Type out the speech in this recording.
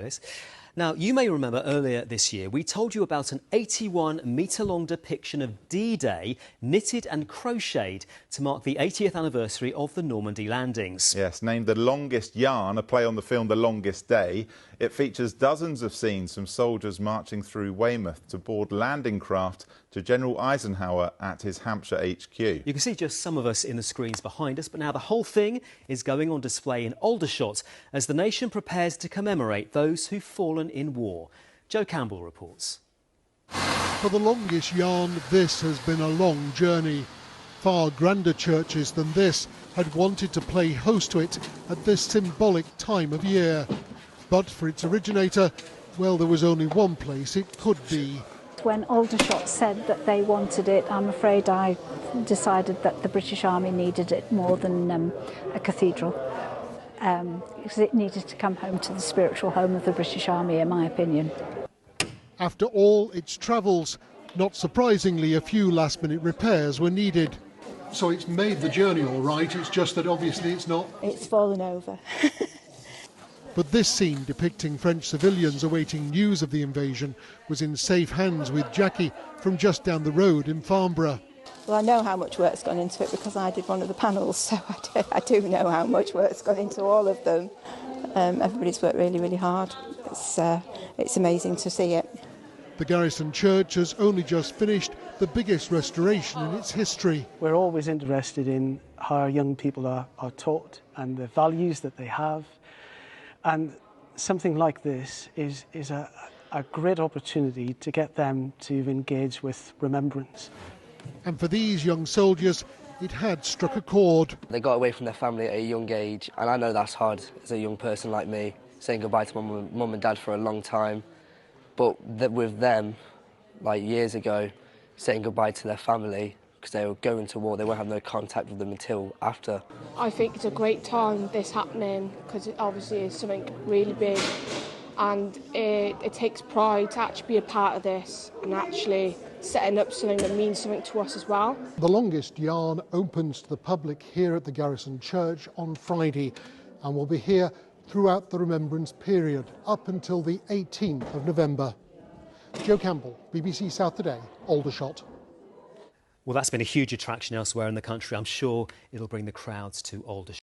this. Now, you may remember earlier this year we told you about an 81-metre-long depiction of D-Day knitted and crocheted to mark the 80th anniversary of the Normandy landings. Yes, named The Longest Yarn, a play on the film The Longest Day. It features dozens of scenes from soldiers marching through Weymouth to board landing craft to General Eisenhower at his Hampshire HQ. You can see just some of us in the screens behind us, but now the whole thing is going on display in Aldershot as the nation prepares to commemorate those who've fallen in war. Joe Campbell reports. For the longest yarn, this has been a long journey. Far grander churches than this had wanted to play host to it at this symbolic time of year. But for its originator, well, there was only one place it could be. When Aldershot said that they wanted it, I'm afraid I decided that the British Army needed it more than a cathedral. Because it needed to come home to the spiritual home of the British Army, in my opinion. After all its travels, not surprisingly, a few last-minute repairs were needed. So it's made the journey all right, it's just that obviously it's not... It's fallen over. But this scene depicting French civilians awaiting news of the invasion was in safe hands with Jackie from just down the road in Farnborough. Well, I know how much work's gone into it because I did one of the panels, so I do know how much work's gone into all of them. Everybody's worked really, really hard. It's amazing to see it. The Garrison Church has only just finished the biggest restoration in its history. We're always interested in how our young people are taught and the values that they have. And something like this is a great opportunity to get them to engage with remembrance. And for these young soldiers, it had struck a chord. They got away from their family at a young age, and I know that's hard as a young person like me, saying goodbye to my mum and dad for a long time. But with them, like years ago, saying goodbye to their family, because they were going to war, they won't have no contact with them until after. I think it's a great time, this happening, because it obviously is something really big, and it takes pride to actually be a part of this and actually setting up something that means something to us as well. The longest yarn opens to the public here at the Garrison Church on Friday and will be here throughout the remembrance period up until the 18th of November. Joe Campbell, BBC South Today, Aldershot. Well, that's been a huge attraction elsewhere in the country. I'm sure it'll bring the crowds to Aldershot.